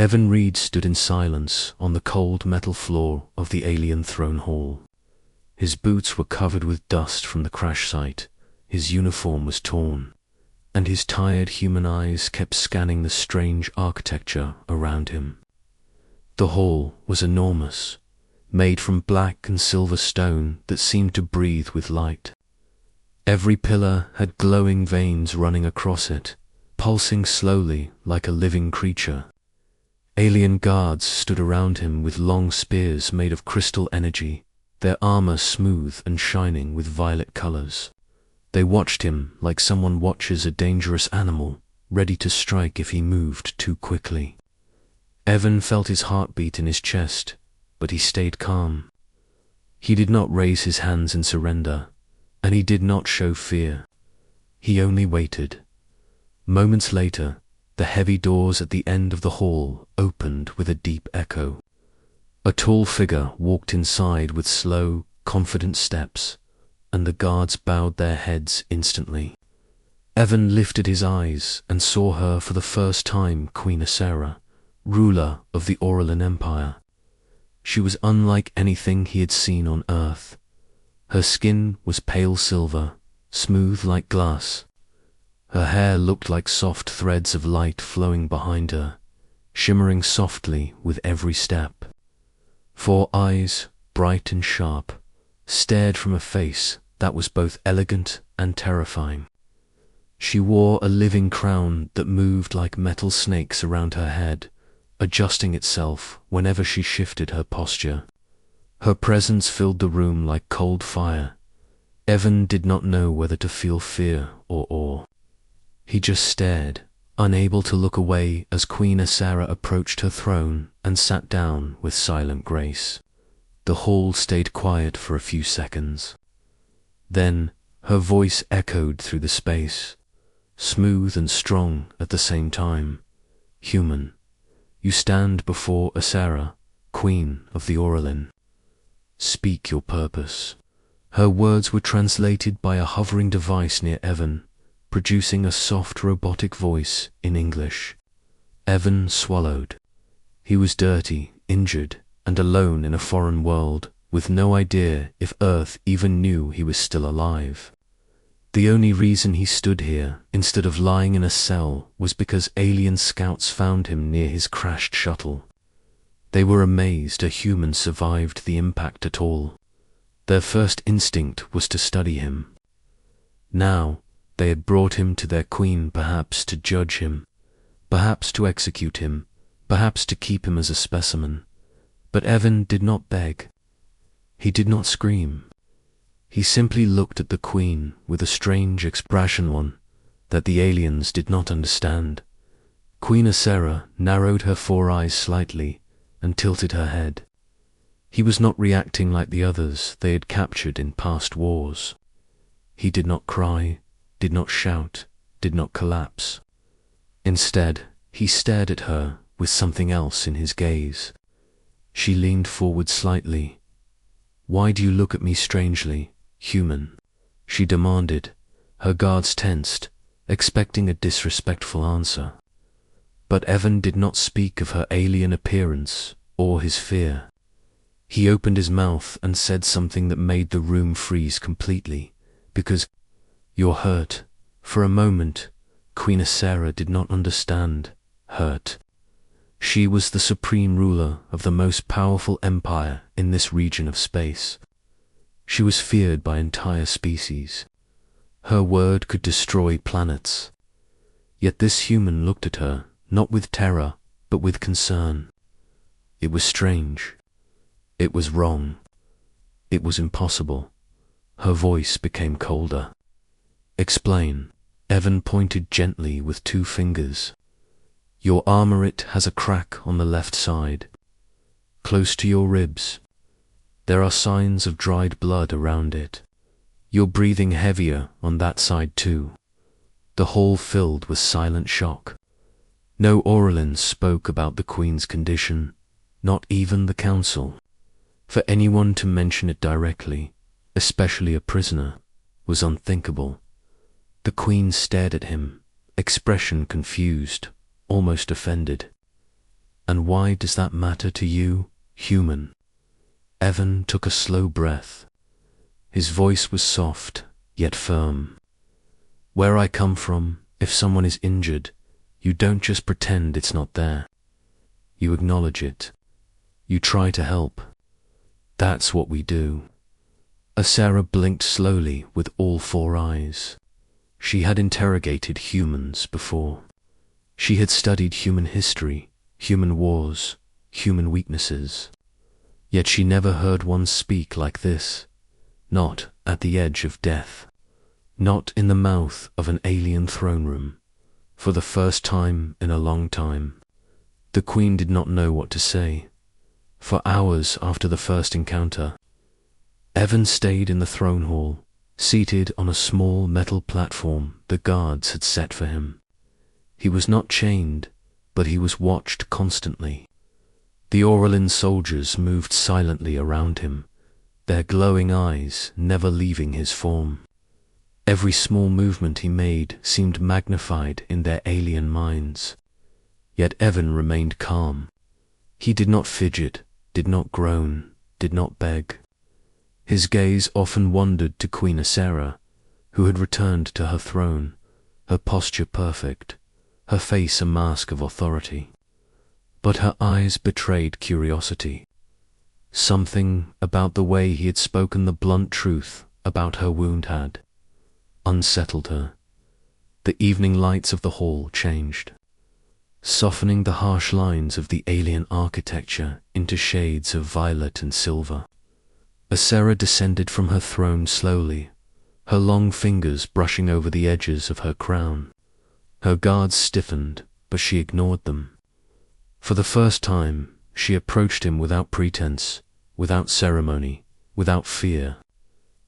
Evan Reed stood in silence on the cold metal floor of the alien throne hall. His boots were covered with dust from the crash site, his uniform was torn, and his tired human eyes kept scanning the strange architecture around him. The hall was enormous, made from black and silver stone that seemed to breathe with light. Every pillar had glowing veins running across it, pulsing slowly like a living creature. Alien guards stood around him with long spears made of crystal energy, their armor smooth and shining with violet colors. They watched him like someone watches a dangerous animal, ready to strike if he moved too quickly. Evan felt his heartbeat in his chest, but he stayed calm. He did not raise his hands in surrender, and he did not show fear. He only waited. Moments later, the heavy doors at the end of the hall opened with a deep echo. A tall figure walked inside with slow, confident steps, and the guards bowed their heads instantly. Evan lifted his eyes and saw her for the first time, Queen Asera, ruler of the Orlan Empire. She was unlike anything he had seen on Earth. Her skin was pale silver, smooth like glass. Her hair looked like soft threads of light flowing behind her, shimmering softly with every step. 4 eyes, bright and sharp, stared from a face that was both elegant and terrifying. She wore a living crown that moved like metal snakes around her head, adjusting itself whenever she shifted her posture. Her presence filled the room like cold fire. Evan did not know whether to feel fear or awe. He just stared, unable to look away as Queen Asera approached her throne and sat down with silent grace. The hall stayed quiet for a few seconds. Then her voice echoed through the space, smooth and strong at the same time. Human, you stand before Asera, Queen of the Orlan. Speak your purpose. Her words were translated by a hovering device near Evan, producing a soft robotic voice in English. Evan swallowed. He was dirty, injured, and alone in a foreign world, with no idea if Earth even knew he was still alive. The only reason he stood here, instead of lying in a cell, was because alien scouts found him near his crashed shuttle. They were amazed a human survived the impact at all. Their first instinct was to study him. Now, they had brought him to their queen, perhaps to judge him, perhaps to execute him, perhaps to keep him as a specimen. But Evan did not beg. He did not scream. He simply looked at the queen with a strange expression, one that the aliens did not understand. Queen Asera narrowed her 4 eyes slightly and tilted her head. He was not reacting like the others they had captured in past wars. He did not cry, did not shout, did not collapse. Instead, he stared at her with something else in his gaze. She leaned forward slightly. "Why do you look at me strangely, human?" she demanded, her guards tensed, expecting a disrespectful answer. But Evan did not speak of her alien appearance or his fear. He opened his mouth and said something that made the room freeze completely, because "You're hurt." For a moment, Queen Asera did not understand hurt. She was the supreme ruler of the most powerful empire in this region of space. She was feared by entire species. Her word could destroy planets. Yet this human looked at her, not with terror, but with concern. It was strange. It was wrong. It was impossible. Her voice became colder. "Explain." Evan pointed gently with 2 fingers. "Your armoret has a crack on the left side, close to your ribs. There are signs of dried blood around it. You're breathing heavier on that side too." The hall filled with silent shock. No Orlan spoke about the Queen's condition, not even the Council. For anyone to mention it directly, especially a prisoner, was unthinkable. The Queen stared at him, expression confused, almost offended. And why does that matter to you, human? Evan took a slow breath. His voice was soft, yet firm. Where I come from, if someone is injured, you don't just pretend it's not there. You acknowledge it. You try to help. That's what we do. Sarah blinked slowly with all four eyes. She had interrogated humans before. She had studied human history, human wars, human weaknesses. Yet she never heard one speak like this. Not at the edge of death. Not in the mouth of an alien throne room. For the first time in a long time. The Queen did not know what to say. For hours after the first encounter, Evan stayed in the throne hall, seated on a small metal platform the guards had set for him. He was not chained, but he was watched constantly. The Aurelin soldiers moved silently around him, their glowing eyes never leaving his form. Every small movement he made seemed magnified in their alien minds. Yet Evan remained calm. He did not fidget, did not groan, did not beg. His gaze often wandered to Queen Sarah, who had returned to her throne, her posture perfect, her face a mask of authority. But her eyes betrayed curiosity. Something about the way he had spoken the blunt truth about her wound had unsettled her. The evening lights of the hall changed, softening the harsh lines of the alien architecture into shades of violet and silver. Sarah descended from her throne slowly, her long fingers brushing over the edges of her crown. Her guards stiffened, but she ignored them. For the first time, she approached him without pretense, without ceremony, without fear.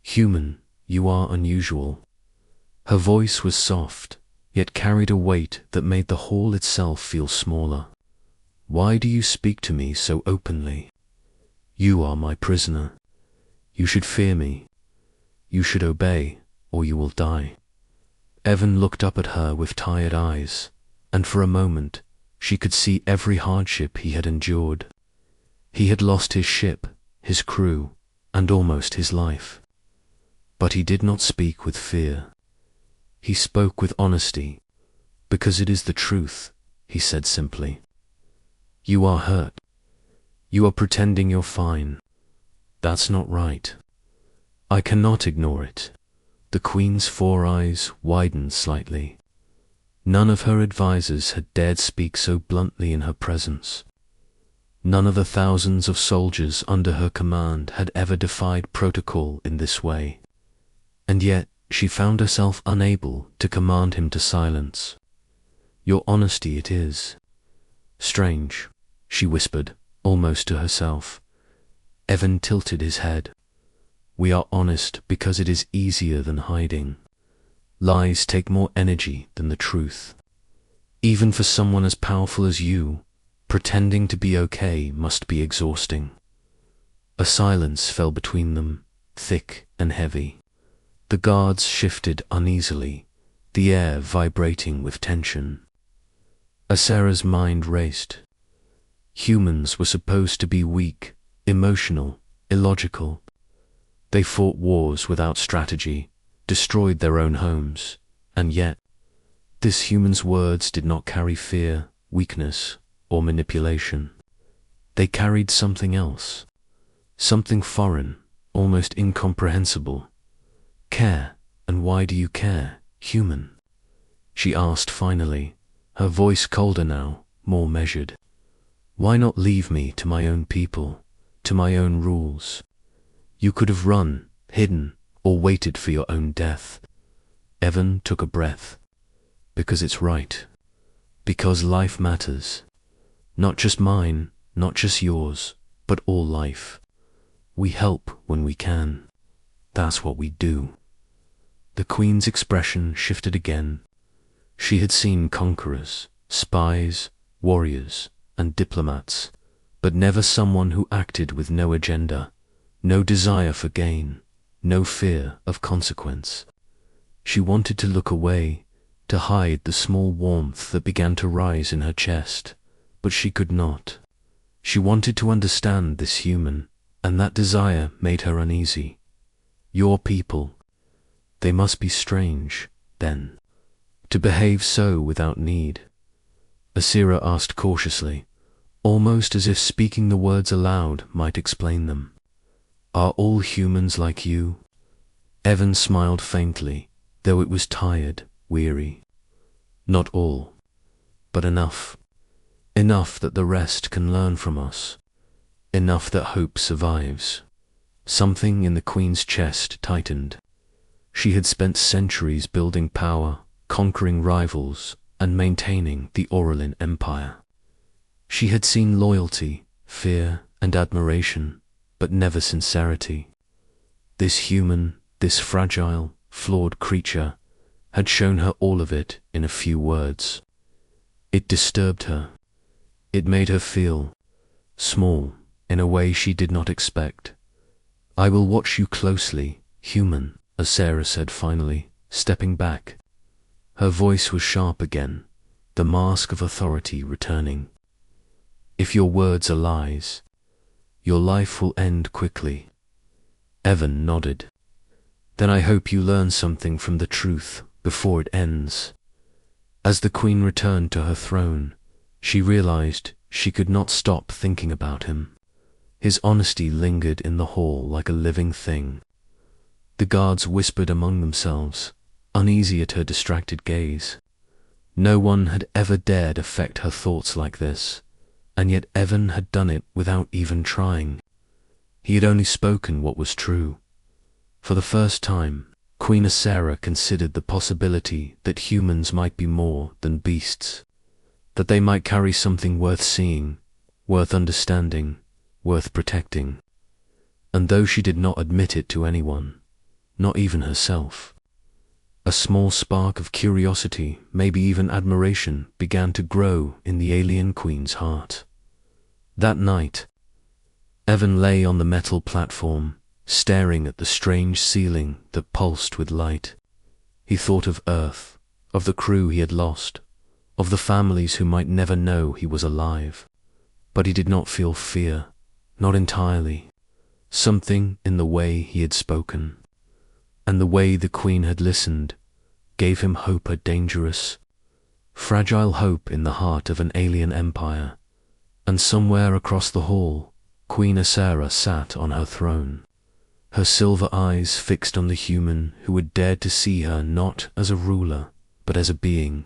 Human, you are unusual. Her voice was soft, yet carried a weight that made the hall itself feel smaller. Why do you speak to me so openly? You are my prisoner. You should fear me. You should obey, or you will die. Evan looked up at her with tired eyes, and for a moment she could see every hardship he had endured. He had lost his ship, his crew, and almost his life. But he did not speak with fear. He spoke with honesty, because it is the truth, he said simply. You are hurt. You are pretending you're fine. That's not right. I cannot ignore it. The Queen's four eyes widened slightly. None of her advisors had dared speak so bluntly in her presence. None of the thousands of soldiers under her command had ever defied protocol in this way. And yet she found herself unable to command him to silence. Your honesty it is. Strange, she whispered, almost to herself. Evan tilted his head. We are honest because it is easier than hiding. Lies take more energy than the truth. Even for someone as powerful as you, pretending to be okay must be exhausting. A silence fell between them, thick and heavy. The guards shifted uneasily, the air vibrating with tension. Sarah's mind raced. Humans were supposed to be weak, emotional, illogical. They fought wars without strategy, destroyed their own homes, and yet, this human's words did not carry fear, weakness, or manipulation. They carried something else, something foreign, almost incomprehensible. Care, and why do you care, human? She asked finally, her voice colder now, more measured. Why not leave me to my own people, to my own rules? You could have run, hidden, or waited for your own death. Evan took a breath. Because it's right. Because life matters. Not just mine, not just yours, but all life. We help when we can. That's what we do. The Queen's expression shifted again. She had seen conquerors, spies, warriors, and diplomats, but never someone who acted with no agenda, no desire for gain, no fear of consequence. She wanted to look away, to hide the small warmth that began to rise in her chest, but she could not. She wanted to understand this human, and that desire made her uneasy. Your people, they must be strange, then, to behave so without need. Asira asked cautiously, almost as if speaking the words aloud might explain them. Are all humans like you? Evan smiled faintly, though it was tired, weary. Not all, but enough. Enough that the rest can learn from us. Enough that hope survives. Something in the Queen's chest tightened. She had spent centuries building power, conquering rivals, and maintaining the Aurelin Empire. She had seen loyalty, fear, and admiration, but never sincerity. This human, this fragile, flawed creature, had shown her all of it in a few words. It disturbed her. It made her feel small in a way she did not expect. I will watch you closely, human, Asira said finally, stepping back. Her voice was sharp again, the mask of authority returning. If your words are lies, your life will end quickly. Evan nodded. Then I hope you learn something from the truth before it ends. As the Queen returned to her throne, she realized she could not stop thinking about him. His honesty lingered in the hall like a living thing. The guards whispered among themselves, uneasy at her distracted gaze. No one had ever dared affect her thoughts like this, and yet Evan had done it without even trying. He had only spoken what was true. For the first time, Queen Asira considered the possibility that humans might be more than beasts, that they might carry something worth seeing, worth understanding, worth protecting. And though she did not admit it to anyone, not even herself, a small spark of curiosity, maybe even admiration, began to grow in the alien queen's heart. That night, Evan lay on the metal platform, staring at the strange ceiling that pulsed with light. He thought of Earth, of the crew he had lost, of the families who might never know he was alive. But he did not feel fear, not entirely. Something in the way he had spoken, and the way the Queen had listened, gave him hope, a dangerous, fragile hope in the heart of an alien empire. And somewhere across the hall, Queen Asira sat on her throne, her silver eyes fixed on the human who had dared to see her not as a ruler, but as a being.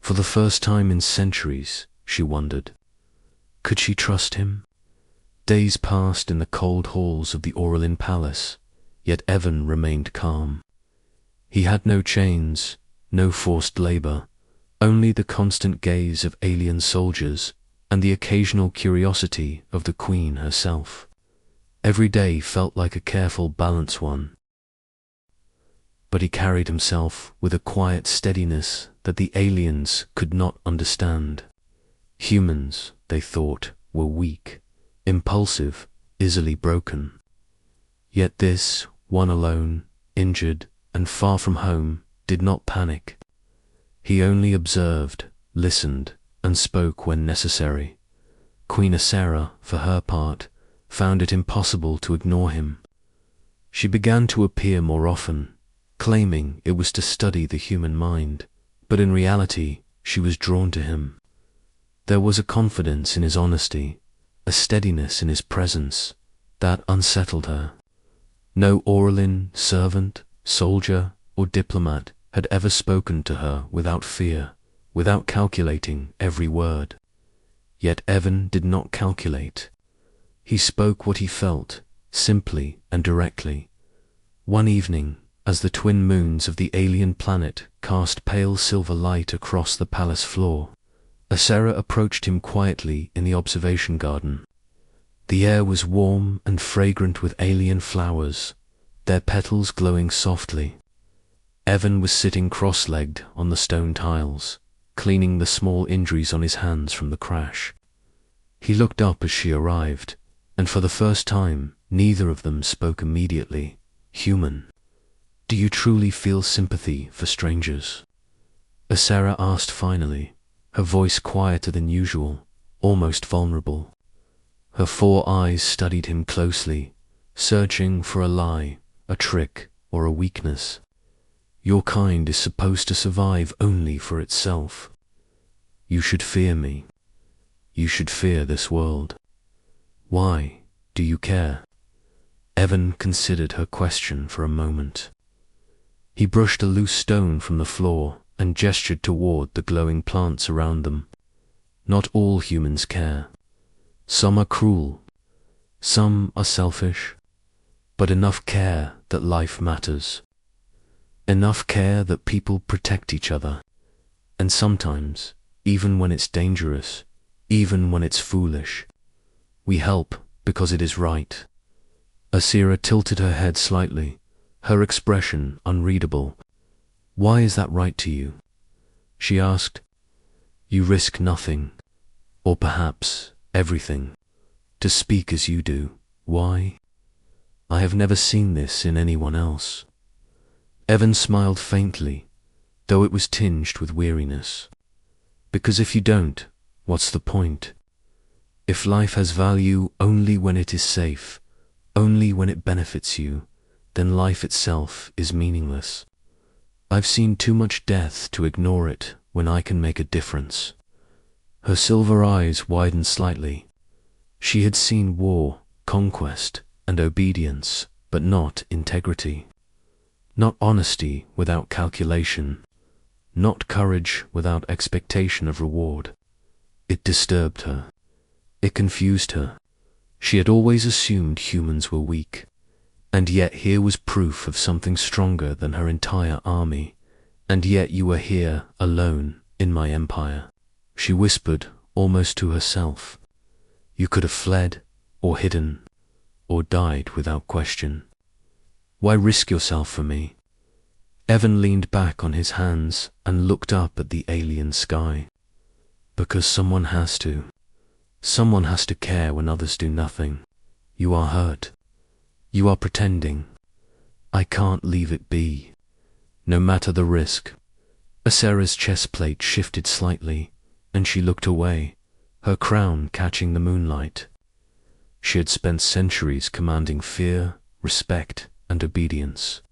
For the first time in centuries, she wondered, could she trust him? Days passed in the cold halls of the Aurelin Palace, yet Evan remained calm. He had no chains, no forced labor, only the constant gaze of alien soldiers and the occasional curiosity of the Queen herself. Every day felt like a careful, balanced one. But he carried himself with a quiet steadiness that the aliens could not understand. Humans, they thought, were weak, impulsive, easily broken. Yet this one alone, injured and far from home, did not panic. He only observed, listened, and spoke when necessary. Queen Asira, for her part, found it impossible to ignore him. She began to appear more often, claiming it was to study the human mind, but in reality she was drawn to him. There was a confidence in his honesty, a steadiness in his presence, that unsettled her. No Aurelin servant, soldier, or diplomat had ever spoken to her without fear, without calculating every word. Yet Evan did not calculate. He spoke what he felt, simply and directly. One evening, as the twin moons of the alien planet cast pale silver light across the palace floor, Asira approached him quietly in the observation garden. The air was warm and fragrant with alien flowers, their petals glowing softly. Evan was sitting cross-legged on the stone tiles, cleaning the small injuries on his hands from the crash. He looked up as she arrived, and for the first time, neither of them spoke immediately. Human, do you truly feel sympathy for strangers? Asira asked finally, her voice quieter than usual, almost vulnerable. Her 4 eyes studied him closely, searching for a lie, a trick, or a weakness. Your kind is supposed to survive only for itself. You should fear me. You should fear this world. Why do you care? Evan considered her question for a moment. He brushed a loose stone from the floor and gestured toward the glowing plants around them. Not all humans care. Some are cruel. Some are selfish. But enough care that life matters. Enough care that people protect each other. And sometimes, even when it's dangerous, even when it's foolish, we help because it is right. Asira tilted her head slightly, her expression unreadable. Why is that right to you? She asked. You risk nothing, or perhaps everything, to speak as you do. Why? I have never seen this in anyone else. Evan smiled faintly, though it was tinged with weariness. Because if you don't, what's the point? If life has value only when it is safe, only when it benefits you, then life itself is meaningless. I've seen too much death to ignore it when I can make a difference. Her silver eyes widened slightly. She had seen war, conquest, and obedience, but not integrity. Not honesty without calculation. Not courage without expectation of reward. It disturbed her. It confused her. She had always assumed humans were weak, and yet here was proof of something stronger than her entire army. And yet you were here, alone, in my empire. She whispered, almost to herself. You could have fled, or hidden, or died without question. Why risk yourself for me? Evan leaned back on his hands and looked up at the alien sky. Because someone has to. Someone has to care when others do nothing. You are hurt. You are pretending. I can't leave it be. No matter the risk. Asera's chest plate shifted slightly, and she looked away, her crown catching the moonlight. She had spent centuries commanding fear, respect, and obedience,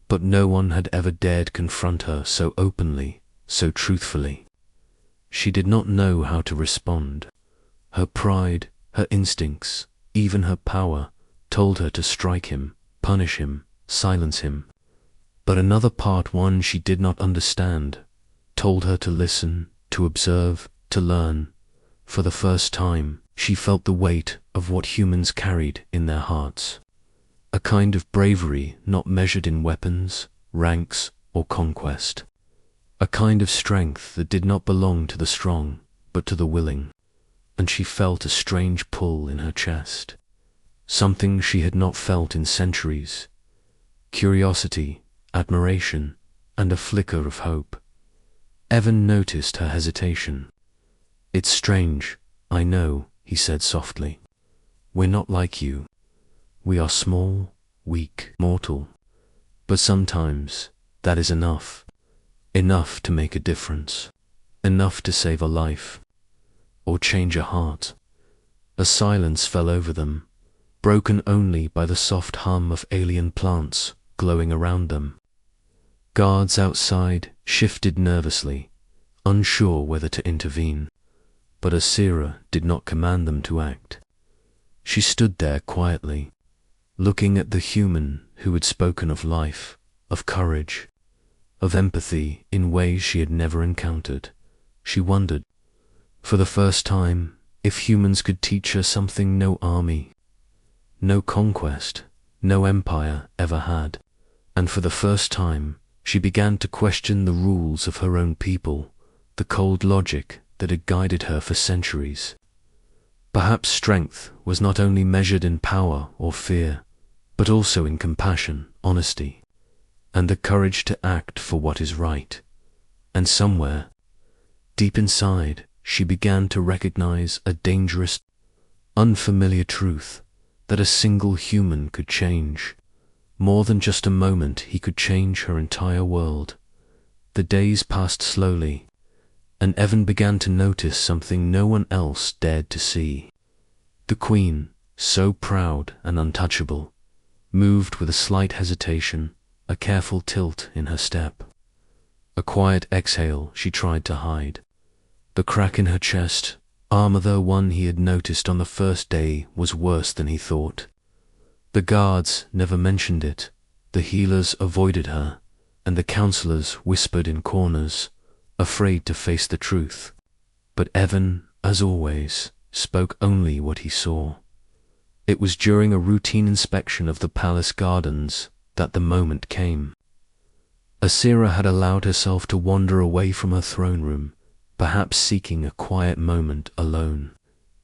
but no one had ever dared confront her so openly, so truthfully. She did not know how to respond. Her pride, her instincts, even her power, told her to strike him, punish him, silence him. But another part, one she did not understand, told her to listen, to observe, to learn. For the first time, she felt the weight of what humans carried in their hearts. A kind of bravery not measured in weapons, ranks, or conquest. A kind of strength that did not belong to the strong, but to the willing. And she felt a strange pull in her chest. Something she had not felt in centuries. Curiosity, admiration, and a flicker of hope. Evan noticed her hesitation. It's strange, I know, he said softly. We're not like you. We are small, weak, mortal. But sometimes that is enough. Enough to make a difference. Enough to save a life. Or change a heart. A silence fell over them, broken only by the soft hum of alien plants glowing around them. Guards outside shifted nervously, unsure whether to intervene, but Asira did not command them to act. She stood there quietly, looking at the human who had spoken of life, of courage, of empathy in ways she had never encountered. She wondered, for the first time, if humans could teach her something no army, no conquest, no empire ever had. And for the first time, she began to question the rules of her own people, the cold logic that had guided her for centuries. Perhaps strength was not only measured in power or fear, but also in compassion, honesty, and the courage to act for what is right. And somewhere, deep inside, she began to recognize a dangerous, unfamiliar truth that a single human could change. More than just a moment, he could change her entire world. The days passed slowly, and Evan began to notice something no one else dared to see. The queen, so proud and untouchable, moved with a slight hesitation, a careful tilt in her step. A quiet exhale she tried to hide. The crack in her chest, armor though one he had noticed on the first day, was worse than he thought. The guards never mentioned it, the healers avoided her, and the counselors whispered in corners, afraid to face the truth. But Evan, as always, spoke only what he saw. It was during a routine inspection of the palace gardens that the moment came. Asira had allowed herself to wander away from her throne room, perhaps seeking a quiet moment alone,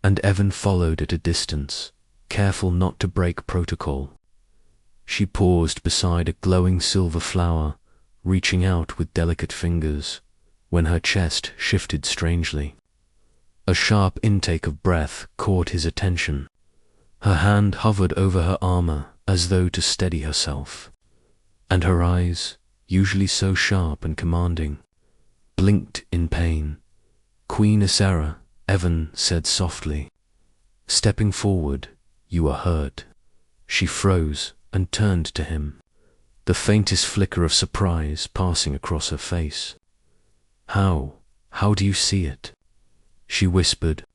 and Evan followed at a distance, careful not to break protocol. She paused beside a glowing silver flower, reaching out with delicate fingers, when her chest shifted strangely. A sharp intake of breath caught his attention. Her hand hovered over her armor as though to steady herself, and her eyes, usually so sharp and commanding, blinked in pain. "Queen Asera," Evan said softly. Stepping forward, "You are hurt." She froze and turned to him, the faintest flicker of surprise passing across her face. How do you see it?" she whispered.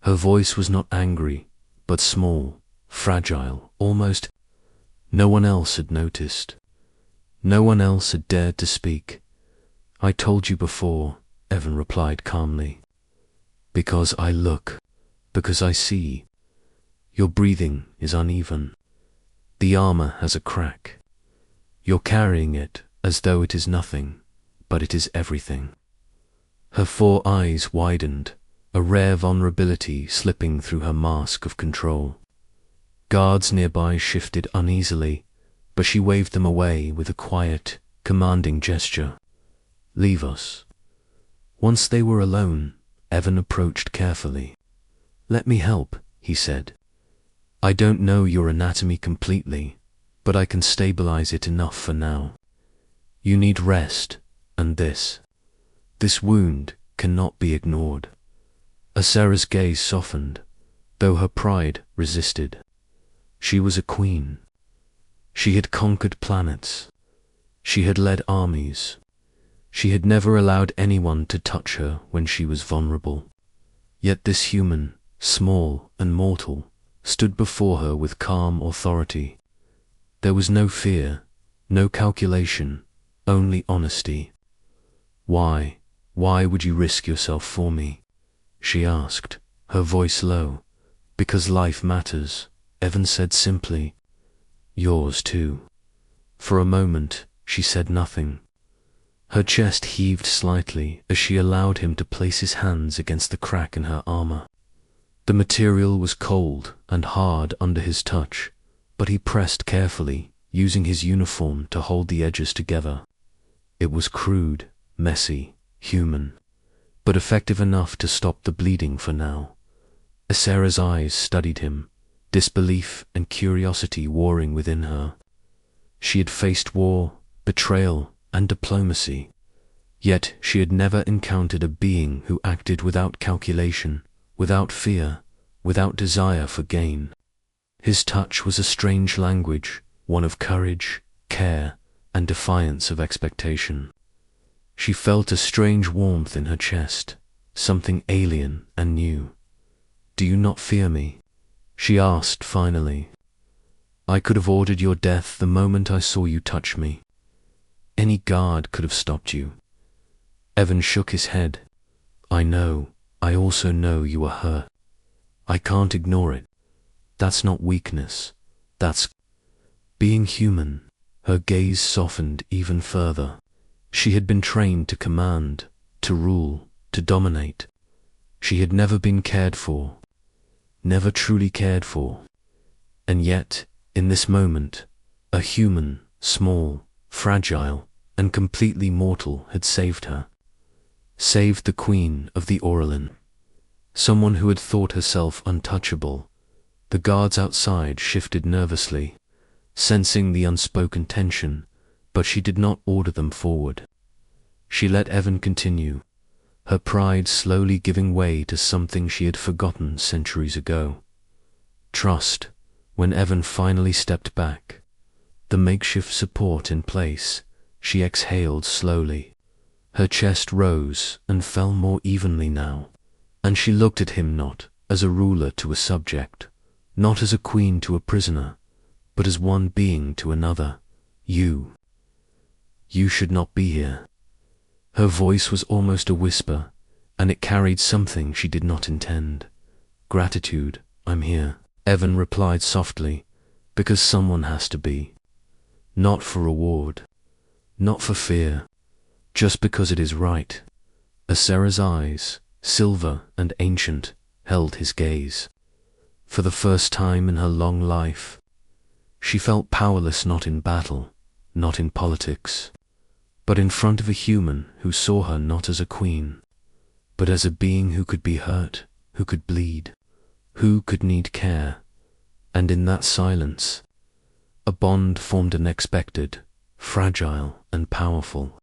Her voice was not angry, but small, fragile, almost. No one else had noticed. No one else had dared to speak. "I told you before," Evan replied calmly. "Because I look, because I see. Your breathing is uneven. The armor has a crack. You're carrying it as though it is nothing, but it is everything." Her four eyes widened, a rare vulnerability slipping through her mask of control. Guards nearby shifted uneasily, but she waved them away with a quiet, commanding gesture. "Leave us." Once they were alone, Evan approached carefully. "Let me help," he said. "I don't know your anatomy completely, but I can stabilize it enough for now. You need rest, and this wound cannot be ignored." Asera's gaze softened, though her pride resisted. She was a queen. She had conquered planets. She had led armies. She had never allowed anyone to touch her when she was vulnerable. Yet this human, small and mortal, stood before her with calm authority. There was no fear, no calculation, only honesty. Why would you risk yourself for me?" she asked, her voice low. "Because life matters," Evan said simply. "Yours too." For a moment, she said nothing. Her chest heaved slightly as she allowed him to place his hands against the crack in her armor. The material was cold and hard under his touch, but he pressed carefully, using his uniform to hold the edges together. It was crude, messy, human, but effective enough to stop the bleeding for now. Asera's eyes studied him, disbelief and curiosity warring within her. She had faced war, betrayal, and diplomacy, yet she had never encountered a being who acted without calculation, without fear, without desire for gain. His touch was a strange language, one of courage, care, and defiance of expectation. She felt a strange warmth in her chest, something alien and new. "Do you not fear me?" she asked finally. "I could have ordered your death the moment I saw you touch me. Any guard could have stopped you." Evan shook his head. "I know. I also know you are hurt. I can't ignore it. That's not weakness. That's being human." Her gaze softened even further. She had been trained to command, to rule, to dominate. She had never been cared for, never truly cared for. And yet, in this moment, a human, small, fragile, and completely mortal had saved her. Saved the queen of the Orlin. Someone who had thought herself untouchable. The guards outside shifted nervously, sensing the unspoken tension, but she did not order them forward. She let Evan continue, her pride slowly giving way to something she had forgotten centuries ago. Trust. When Evan finally stepped back, the makeshift support in place, she exhaled slowly. Her chest rose and fell more evenly now, and she looked at him not as a ruler to a subject, not as a queen to a prisoner, but as one being to another. You should not be here. Her voice was almost a whisper, and it carried something she did not intend. Gratitude. I'm here, Evan replied softly, because someone has to be. Not for reward, not for fear, just because it is right. Asera's eyes, silver and ancient, held his gaze. For the first time in her long life, she felt powerless, not in battle, not in politics, but in front of a human who saw her not as a queen, but as a being who could be hurt, who could bleed, who could need care. And in that silence, a bond formed, unexpected, fragile and powerful.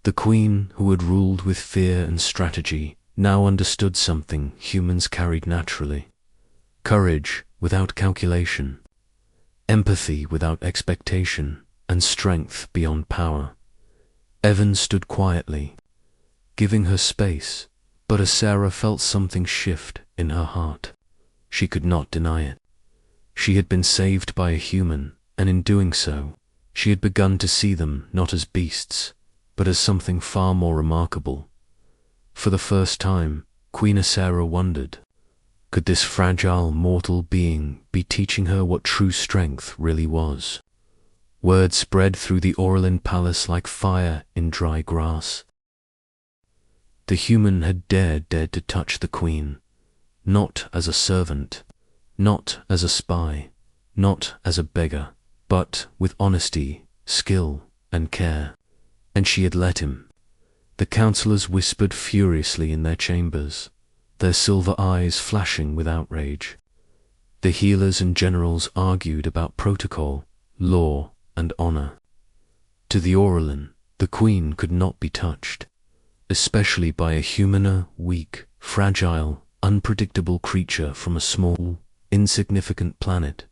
The queen, who had ruled with fear and strategy, now understood something humans carried naturally: courage without calculation, empathy without expectation, and strength beyond power. Evan stood quietly, giving her space, but Asera felt something shift in her heart. She could not deny it. She had been saved by a human, and in doing so, she had begun to see them not as beasts, but as something far more remarkable. For the first time, Queen Asera wondered, could this fragile, mortal being be teaching her what true strength really was? Word spread through the Orlin palace like fire in dry grass. The human had dared to touch the queen, not as a servant, not as a spy, not as a beggar, but with honesty, skill, and care. And she had let him. The counselors whispered furiously in their chambers, their silver eyes flashing with outrage. The healers and generals argued about protocol, law, and honor. To the Orlin, the queen could not be touched, especially by a humaner, weak, fragile, unpredictable creature from a small, insignificant planet.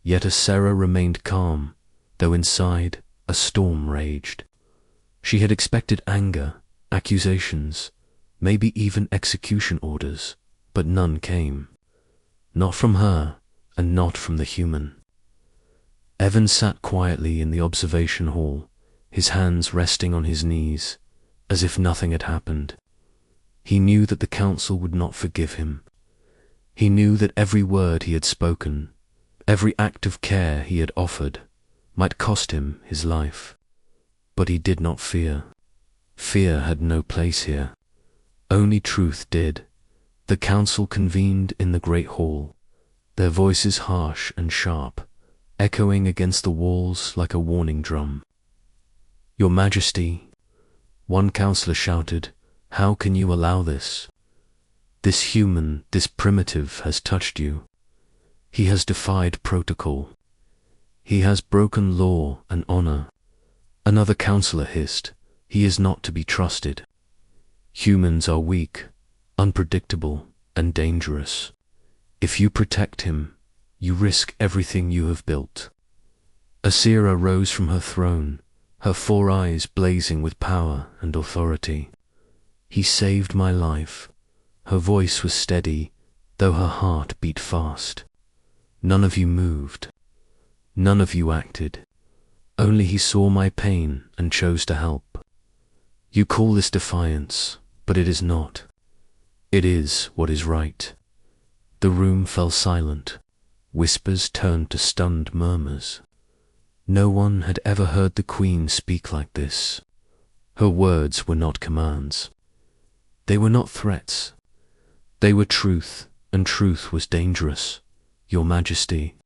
Yet Asera remained calm, though inside a storm raged. She had expected anger, accusations, maybe even execution orders, but none came. Not from her, and not from the human. Evan sat quietly in the observation hall, his hands resting on his knees, as if nothing had happened. He knew that the council would not forgive him. He knew that every word he had spoken, every act of care he had offered, might cost him his life. But he did not fear. Fear had no place here. Only truth did. The council convened in the great hall, their voices harsh and sharp, echoing against the walls like a warning drum. "Your Majesty," one councillor shouted, "how can you allow this? This human, this primitive has touched you. He has defied protocol. He has broken law and honor." Another councillor hissed, "He is not to be trusted. Humans are weak, unpredictable, and dangerous. If you protect him, you risk everything you have built." Asera rose from her throne, her 4 eyes blazing with power and authority. "He saved my life." Her voice was steady, though her heart beat fast. "None of you moved. None of you acted. Only he saw my pain and chose to help. You call this defiance, but it is not. It is what is right." The room fell silent. Whispers turned to stunned murmurs. No one had ever heard the queen speak like this. Her words were not commands. They were not threats. They were truth, and truth was dangerous. "Your Majesty,"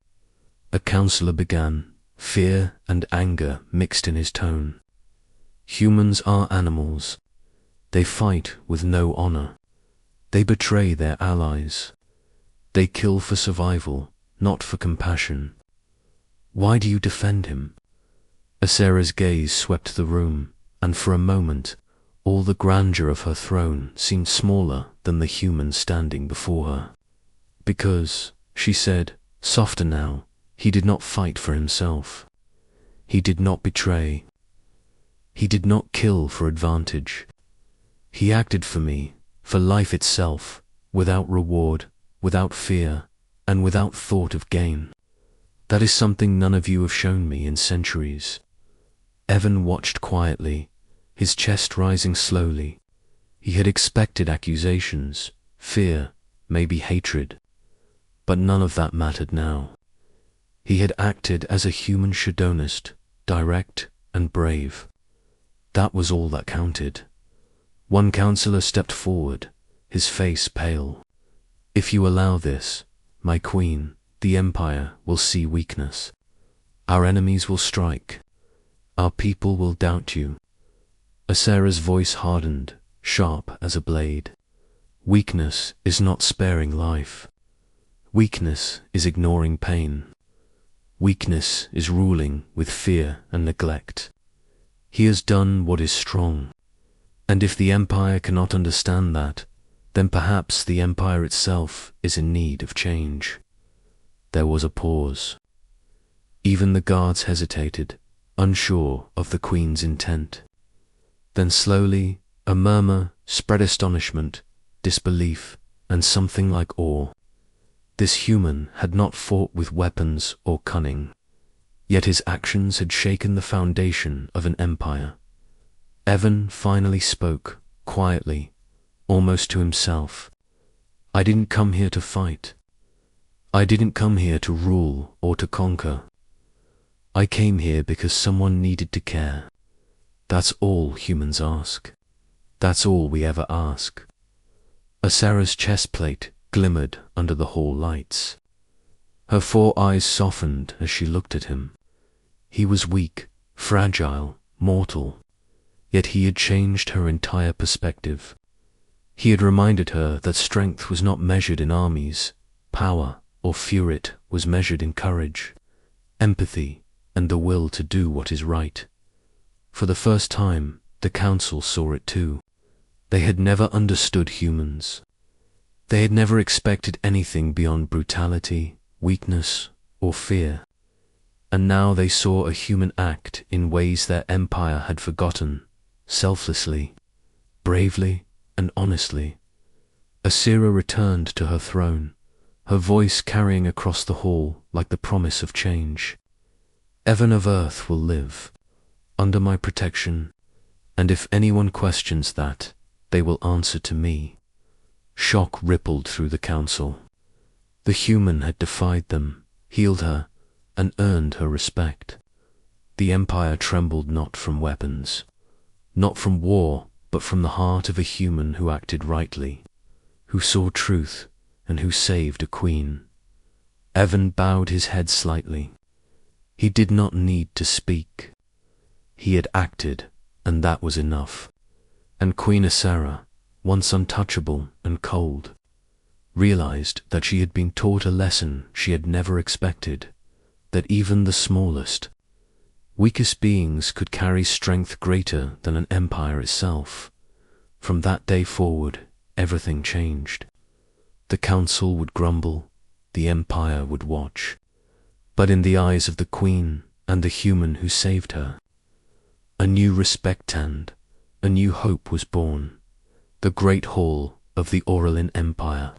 a councillor began, fear and anger mixed in his tone. "Humans are animals. They fight with no honor. They betray their allies. They kill for survival, not for compassion. Why do you defend him?" Asera's gaze swept the room, and for a moment, all the grandeur of her throne seemed smaller than the human standing before her. "Because," she said, softer now. He did not fight for himself. He did not betray. He did not kill for advantage. He acted for me, for life itself, without reward, without fear, and without thought of gain. That is something none of you have shown me in centuries. Evan watched quietly, his chest rising slowly. He had expected accusations, fear, maybe hatred. But none of that mattered now. He had acted as a human should, honest, direct, and brave. That was all that counted. One counselor stepped forward, his face pale. If you allow this, my queen, the Empire will see weakness. Our enemies will strike. Our people will doubt you. Asera's voice hardened, sharp as a blade. Weakness is not sparing life. Weakness is ignoring pain. Weakness is ruling with fear and neglect. He has done what is strong. And if the Empire cannot understand that, then perhaps the Empire itself is in need of change. There was a pause. Even the guards hesitated, unsure of the Queen's intent. Then slowly, a murmur spread, astonishment, disbelief, and something like awe. This human had not fought with weapons or cunning, yet his actions had shaken the foundation of an empire. Evan finally spoke, quietly, almost to himself. I didn't come here to fight. I didn't come here to rule or to conquer. I came here because someone needed to care. That's all humans ask. That's all we ever ask. Asera's chest plate glimmered under the hall lights. Her 4 eyes softened as she looked at him. He was weak, fragile, mortal, yet he had changed her entire perspective. He had reminded her that strength was not measured in armies, power or fear, it was measured in courage, empathy, and the will to do what is right. For the first time, the council saw it too. They had never understood humans. They had never expected anything beyond brutality, weakness, or fear. And now they saw a human act in ways their empire had forgotten, selflessly, bravely, and honestly. Asera returned to her throne, her voice carrying across the hall like the promise of change. Heaven of Earth will live, under my protection, and if anyone questions that, they will answer to me. Shock rippled through the council. The human had defied them, healed her, and earned her respect. The empire trembled not from weapons, not from war, but from the heart of a human who acted rightly, who saw truth, and who saved a queen. Evan bowed his head slightly. He did not need to speak. He had acted, and that was enough. And Queen Asera, once untouchable and cold, realized that she had been taught a lesson she had never expected, that even the smallest, weakest beings could carry strength greater than an empire itself. From that day forward, everything changed. The council would grumble, the empire would watch. But in the eyes of the queen and the human who saved her, a new respect and a new hope was born. The great hall of the Aurelin Empire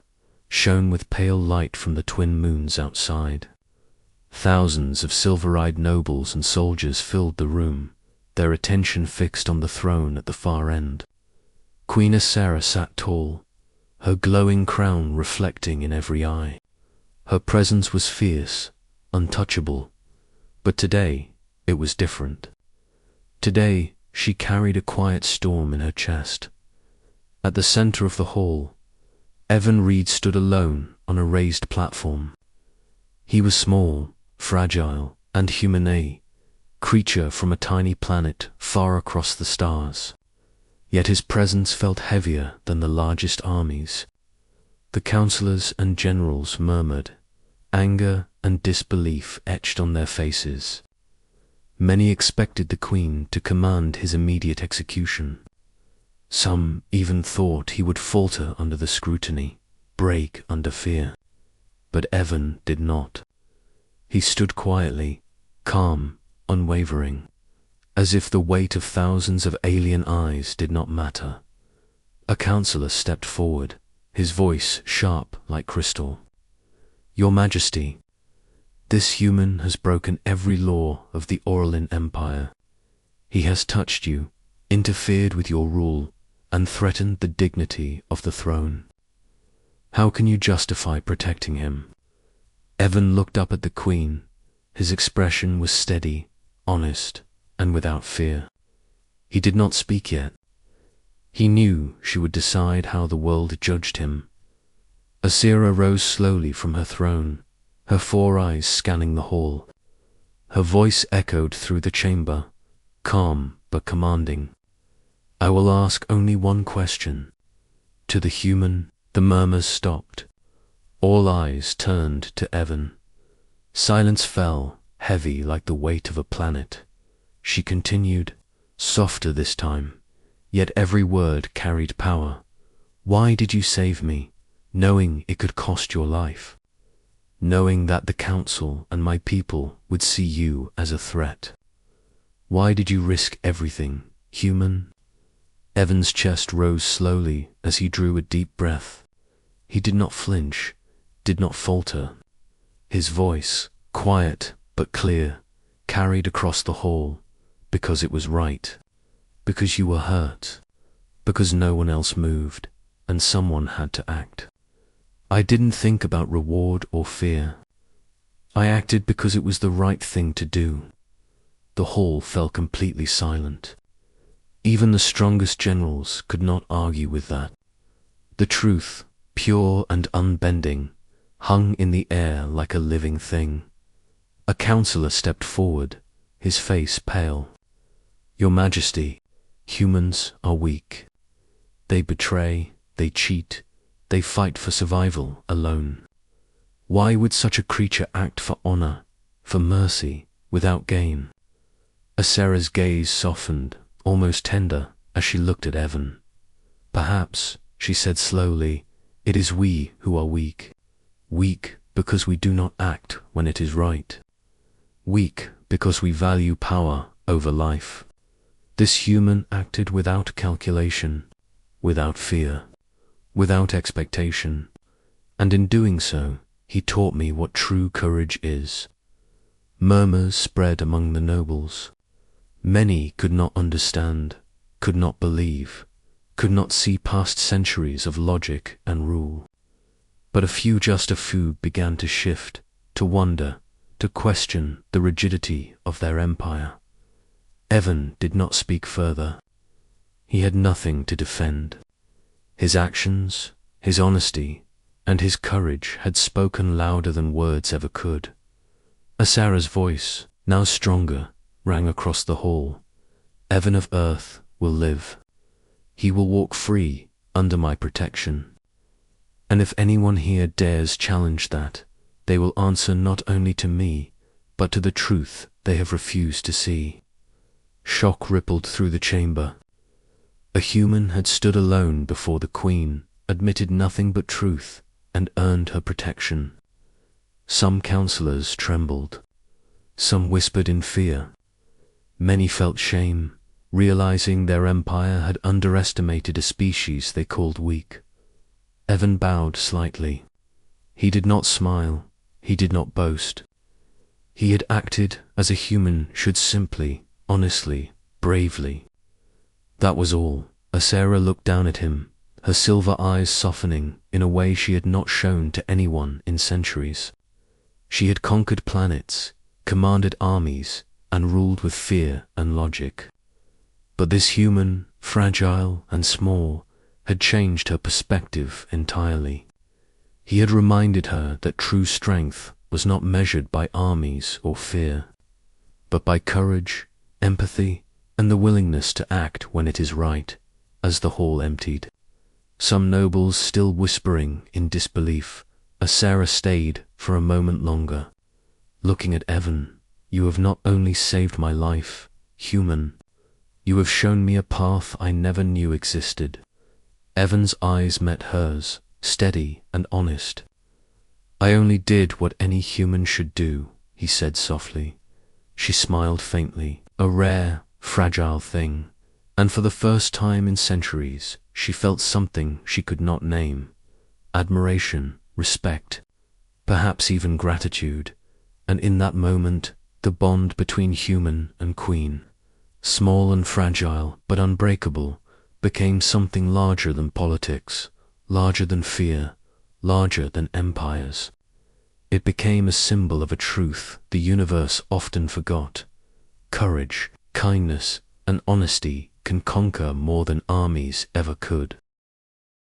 shone with pale light from the twin moons outside. Thousands of silver-eyed nobles and soldiers filled the room, their attention fixed on the throne at the far end. Queen Asera sat tall, her glowing crown reflecting in every eye. Her presence was fierce, untouchable, but today it was different. Today she carried a quiet storm in her chest. At the center of the hall, Evan Reed stood alone on a raised platform. He was small, fragile, and human, a creature from a tiny planet far across the stars. Yet his presence felt heavier than the largest armies. The counselors and generals murmured, anger and disbelief etched on their faces. Many expected the queen to command his immediate execution. Some even thought he would falter under the scrutiny, break under fear. But Evan did not. He stood quietly, calm, unwavering, as if the weight of thousands of alien eyes did not matter. A counselor stepped forward, his voice sharp like crystal. "Your Majesty, this human has broken every law of the Orlin Empire. He has touched you, interfered with your rule, and threatened the dignity of the throne. How can you justify protecting him?" Evan looked up at the Queen. His expression was steady, honest, and without fear. He did not speak yet. He knew she would decide how the world judged him. Asira rose slowly from her throne, her 4 eyes scanning the hall. Her voice echoed through the chamber, calm but commanding. "I will ask only one question." To the human, the murmurs stopped. All eyes turned to Evan. Silence fell, heavy like the weight of a planet. She continued, softer this time, yet every word carried power. "Why did you save me, knowing it could cost your life? Knowing that the Council and my people would see you as a threat? Why did you risk everything, human?" Evan's chest rose slowly as he drew a deep breath. He did not flinch, did not falter. His voice, quiet but clear, carried across the hall, "Because it was right. Because you were hurt. Because no one else moved, and someone had to act. I didn't think about reward or fear. I acted because it was the right thing to do." The hall fell completely silent. Even the strongest generals could not argue with that. The truth, pure and unbending, hung in the air like a living thing. A counselor stepped forward, his face pale. "Your Majesty, humans are weak. They betray, they cheat, they fight for survival alone. Why would such a creature act for honor, for mercy, without gain?" Asera's gaze softened, almost tender, as she looked at Evan. "Perhaps," she said slowly, "it is we who are weak. Weak because we do not act when it is right. Weak because we value power over life. This human acted without calculation, without fear, without expectation, and in doing so, he taught me what true courage is." Murmurs spread among the nobles. Many could not understand, could not believe, could not see past centuries of logic and rule. But a few just a few began to shift, to wonder, to question the rigidity of their empire. Evan did not speak further. He had nothing to defend. His actions, his honesty, and his courage had spoken louder than words ever could. Asara's voice, now stronger, rang across the hall. "Evan of Earth will live. He will walk free under my protection. And if anyone here dares challenge that, they will answer not only to me, but to the truth they have refused to see." Shock rippled through the chamber. A human had stood alone before the Queen, admitted nothing but truth, and earned her protection. Some counselors trembled. Some whispered in fear. Many felt shame, realizing their empire had underestimated a species they called weak. Evan bowed slightly. He did not smile. He did not boast. He had acted as a human should, simply, honestly, bravely. That was all. Asera looked down at him, her silver eyes softening in a way she had not shown to anyone in centuries. She had conquered planets, commanded armies, and ruled with fear and logic. But this human, fragile and small, had changed her perspective entirely. He had reminded her that true strength was not measured by armies or fear, but by courage, empathy, and the willingness to act when it is right. As the hall emptied, some nobles still whispering in disbelief, Asera stayed for a moment longer, looking at Evan. "You have not only saved my life, human, you have shown me a path I never knew existed." Evan's eyes met hers, steady and honest. I only did what any human should do, he said softly. She smiled faintly, a rare, fragile thing, and for the first time in centuries, she felt something she could not name. Admiration, respect, perhaps even gratitude, and in that moment, the bond between human and queen, small and fragile but unbreakable, became something larger than politics, larger than fear, larger than empires. It became a symbol of a truth the universe often forgot. Courage, kindness, and honesty can conquer more than armies ever could.